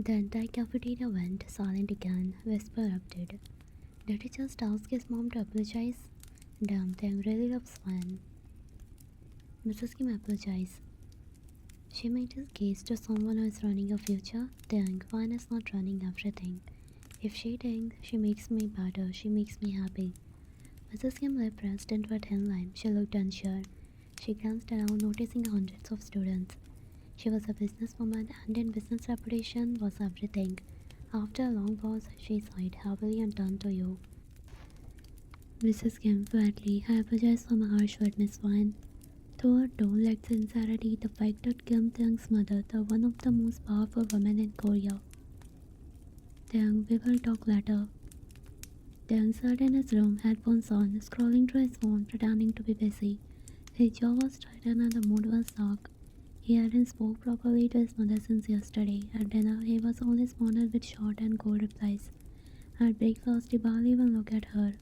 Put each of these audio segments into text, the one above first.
The entire cafeteria went silent again. Whisper erupted. Did he just ask his mom to apologize? Damn thing really loves fun. Mrs. Kim apologized. She might just gaze to someone who is running a future. Dang, Vine is not running everything. If she thinks she makes me better, she makes me happy. Mrs. Kim lip pressed into a thin line. She looked unsure. She glanced around, noticing hundreds of students. She was a businesswoman, and in business reputation was everything. After a long pause, she sighed heavily and turned to you. Mrs. Kim flatly, I apologize for my harsh word, Miss Vine. Though her tone lacked sincerity, the fact that Kim Taeyang's mother, the one of the most powerful women in Korea. Taeyang, we will talk later. Taeyang sat in his room, headphones on, scrolling through his phone, pretending to be busy. His jaw was tightened and the mood was dark. He hadn't spoke properly to his mother since yesterday. At dinner, he was only responded with short and cold replies. At breakfast, he barely even looked at her.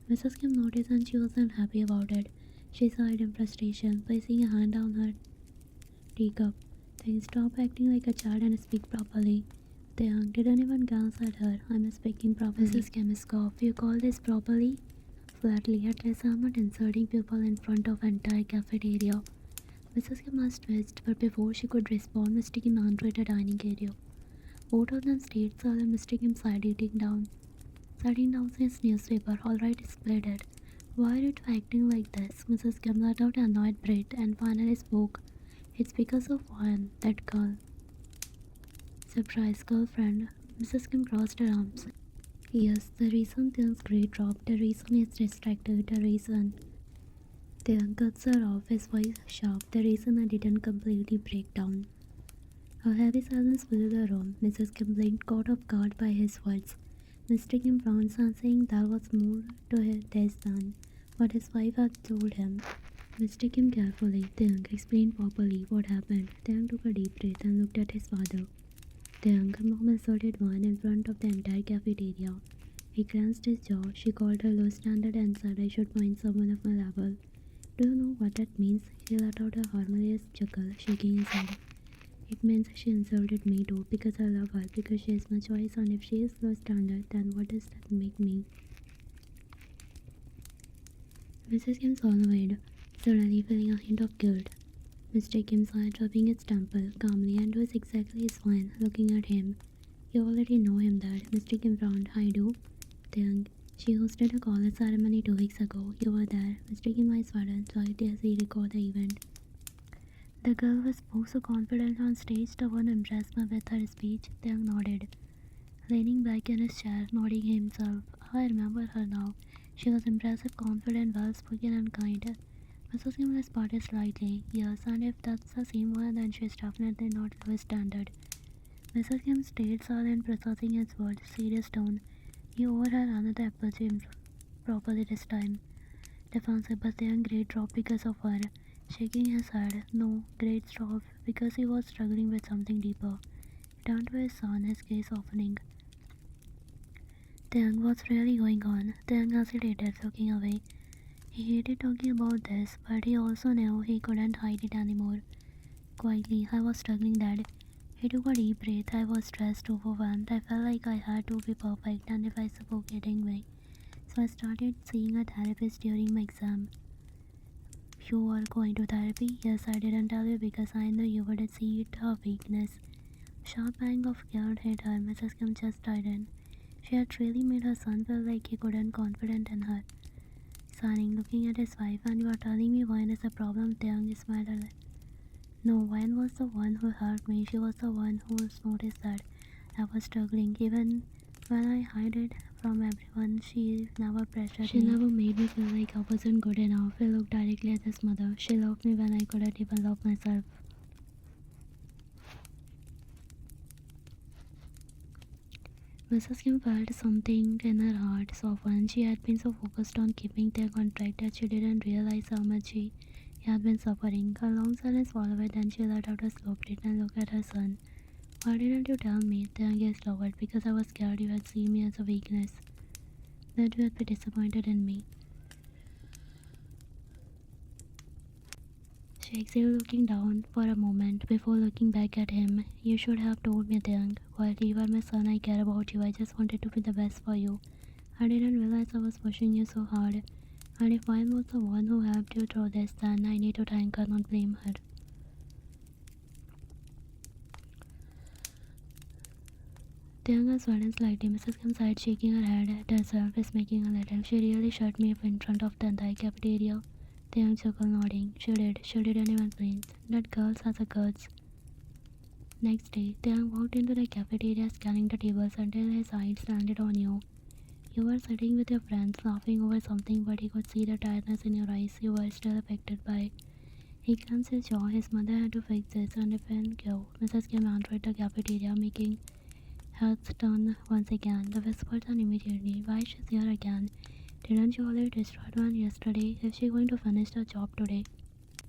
Mrs. Kim noticed and she wasn't happy about it. She sighed in frustration, placing a hand down her teacup. Then stop acting like a child and speak properly. Taeyang didn't even glance at her. I'm speaking properly. Mrs. Kim scoffed. You call this properly? Flatly, at least I'm not insulting people in front of entire cafeteria. Mrs. Kim was twitched, but before she could respond, Mr. Kim entered the dining area. Both of them stayed silent. Mr. Kim sighed, setting down his newspaper. Alright, split it. Why are you two acting like this? Mrs. Kim let out an annoyed breath and finally spoke. It's because of one, that girl. Surprise girlfriend. Mrs. Kim crossed her arms. Yes, the reason Taeyang's grade dropped, the reason he's distracted, the reason. Taeyang cuts her off, his voice sharp, the reason I didn't completely break down. A heavy silence filled the room. Mrs. Kim blinked, caught off guard by his words. Mr. Kim frowned, sensing there was more to this than what his wife had told him. Mr. Kim carefully, Taeyang explained properly what happened. Taeyang took a deep breath and looked at his father. Taeyang, her mom asserted one in front of the entire cafeteria. He clenched his jaw. She called her low standard and said I should find someone of my level. Do you know what that means? He let out a harmonious chuckle, shaking his head. It means she insulted me too, because I love her, because she is my choice, and if she is low standard, then what does that make me? Mrs. Kim swallowed, suddenly feeling a hint of guilt. Mr. Kim saw dropping its temple calmly and was exactly his fine, looking at him. You already know him, Dad. Mr. Kim frowned. I do. Taeyang, she hosted a college ceremony 2 weeks ago. You were there. Mr. Kim eyes widened slightly as he recalled the event. The girl who spoke so confident on stage, the one who impressed me with her speech. Taeyang nodded, leaning back in his chair, nodding himself. I remember her now. She was impressive, confident, well-spoken and kind. Mrs. Kim responded slightly. Yes, and if that's the same one, then she's definitely not low standard. Mrs. Kim stayed silent, processing his words, serious tone. You owe her another apology properly this time. Defensive, but the young grade dropped because of her. Shaking his head, no, grades dropped because he was struggling with something deeper. He turned to his son, his gaze softening. Taeyang, what's really going on? Taeyang hesitated, looking away. He hated talking about this, but he also knew he couldn't hide it anymore. Quietly, I was struggling, Dad. He took a deep breath. I was stressed, overwhelmed. I felt like I had to be perfect, and if I suffocating me. So I started seeing a therapist during my exam. You are going to therapy? Yes, I didn't tell you because I knew you would see it a weakness. Sharp pang of guilt hit her. Mrs. Kim just tightened. She had really made her son feel like he couldn't confident in her. Signing, looking at his wife, and you are telling me wine is a problem. Taeyang smiled a little. No, wine was the one who hurt me. She was the one who noticed that I was struggling. Even when I hid it from everyone, she never pressured me. She never made me feel like I wasn't good enough. He looked directly at his mother. She loved me when I couldn't even love myself. Mrs. Kim felt something in her heart soften. She had been so focused on keeping their contract that she didn't realize how much she had been suffering. A long silence followed, then she let out a slow breath and looked at her son. Why didn't you tell me? Taeyang gazed lowered. Because I was scared you had seen me as a weakness. That you had been disappointed in me. She exhaled, looking down for a moment before looking back at him. You should have told me, Dang. While you are my son, I care about you. I just wanted to be the best for you. I didn't realize I was pushing you so hard. And if I was the one who helped you through this, then I need to thank her, not blame her. Tianga swelled slightly. Mrs. Kim sighed, shaking her head at herself, is making a little. She really shut me up in front of the entire cafeteria. Tiang chuckled, nodding. She did. She did anyone please. That girl has a guts. Next day, Tiang walked into the cafeteria, scanning the tables until his eyes landed on you. You were sitting with your friends, laughing over something, but he could see the tiredness in your eyes. You were still affected by. He clenched his jaw. His mother had to fix this, and if and go. Mrs. Kim entered the cafeteria, making heads turn once again. The whisper turned immediately. Why she's here again? Didn't you already destroy one yesterday? Is she going to finish the job today?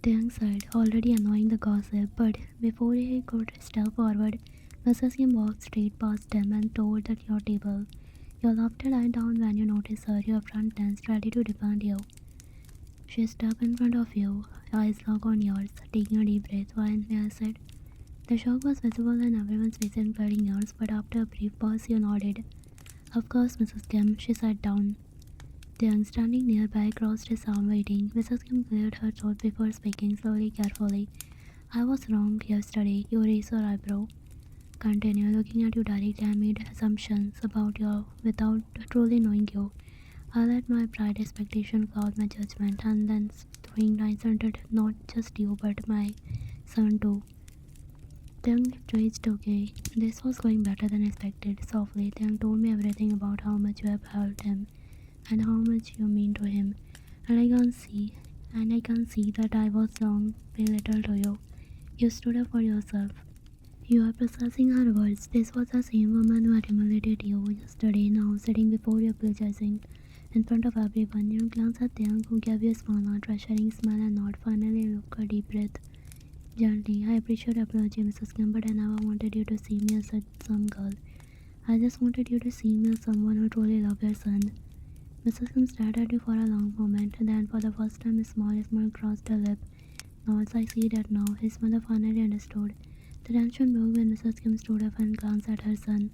Tiang sighed, already annoying the gossip, but before he could step forward, Mrs. Kim walked straight past him and told at your table. Your laughter died down when you noticed her, your front tensed, ready to defend you. She stepped in front of you, eyes locked on yours, taking a deep breath. Why? I said. The shock was visible in everyone's face, including yours, but after a brief pause, you nodded. Of course, Mrs. Kim. She sat down. Tiang, standing nearby, crossed his arm, waiting. Mrs. Kim cleared her throat before speaking slowly, carefully. I was wrong yesterday. You raised your eyebrow. Continue. Looking at you directly, I made assumptions about you without truly knowing you. I let my pride expectation cloud my judgment, and then throwing lines under not just you, but my son too. Tiang reached okay. This was going better than expected. Softly, Tiang told me everything about how much you have helped him and how much you mean to him. And I can see that I was wrong, belittled to you. You stood up for yourself. You are processing her words. This was the same woman who had humiliated you yesterday, now sitting before you apologizing in front of everyone. You glanced at Tiang, who gave you a small, not reassuring smile and nod. Finally, took a deep breath. Gently, I appreciate your apology, Mrs. Kim, but I never wanted you to see me as some girl. I just wanted you to see me as someone who truly loved your son. Mrs. Kim stared at you for a long moment, then for the first time a small smile crossed her lip. Nods, I see that now. His mother finally understood. The tension broke when Mrs. Kim stood up and glanced at her son,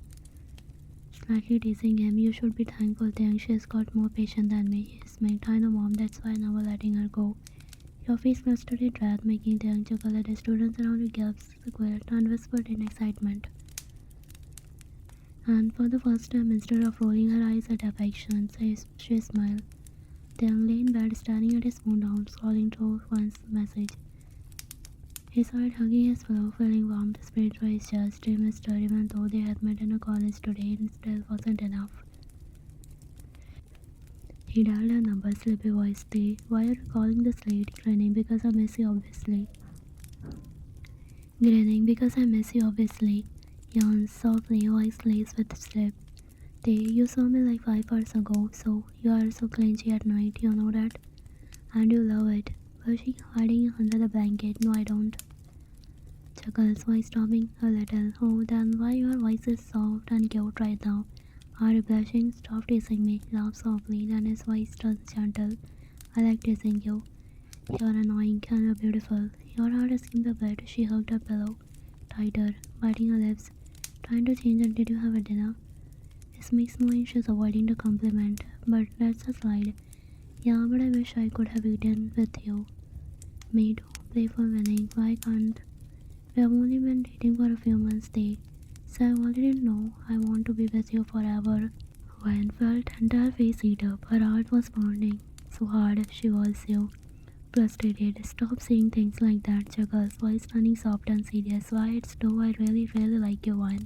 slightly teasing him. You should be thankful, Tiang. She's got more patience than me. He smirked. I know, Mom, that's why I'm never letting her go. Your face flushed in dread, making Tiang chuckle at the students around you gasped, squealed, and whispered in excitement. And for the first time, instead of rolling her eyes at affection, she smiled. Tiang lay in bed, staring at his phone down, scrolling through one's message. He sighed, hugging his pillow, feeling warmth spread through his chest. He missed her, even though they had met in a college today, it still wasn't enough. He dialed her number, sleepy voice. Why are you calling this late? Grinning because I miss you, obviously. Grinning because I miss you, obviously. Yawns softly, voice laced with sleep. You saw me like 5 hours ago, so you are so clingy at night, you know that? And you love it. Was she hiding under the blanket? No, I don't. Chuckles, voice stopping a little. Oh, then why your voice is soft and cute right now? Are you blushing? Stop teasing me. Laugh softly, then his voice turns gentle. I like teasing you. You're annoying and you're beautiful. Your heart skipped a bit. She hugged her pillow tighter, biting her lips. Trying to change and did you have a dinner? This makes knowing she's avoiding the compliment, but that's a slide. Yeah, but I wish I could have eaten with you. Me too. Playful winning. Why can't? We have only been dating for a few months, so I already know I want to be with you forever. Wine felt entire face eat up. Her heart was pounding so hard she was so frustrated. Stop saying things like that, Chuckles, voice turning soft and serious. Why, it's true, I really, really like you, Wine.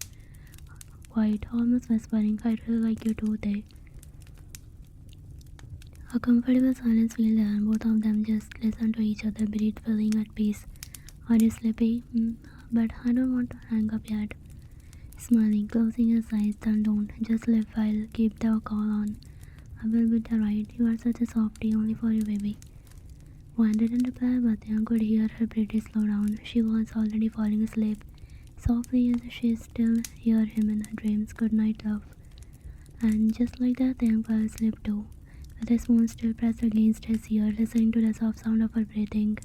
Quiet, almost whispering, I really like you too, A comfortable silence filled the air. Both of them just listened to each other, breathed, feeling at peace. Are you sleepy? But I don't want to hang up yet. Smiling, closing his eyes, then don't. Just live while keep the call on. I will be there, right? You are such a softie, only for you, baby. Wan didn't reply, but Yang could hear her breathing slow down. She was already falling asleep. Softly as she still heard him in her dreams. Good night, love. And just like that, Yang fell asleep too, with his phone still pressed against his ear, listening to the soft sound of her breathing.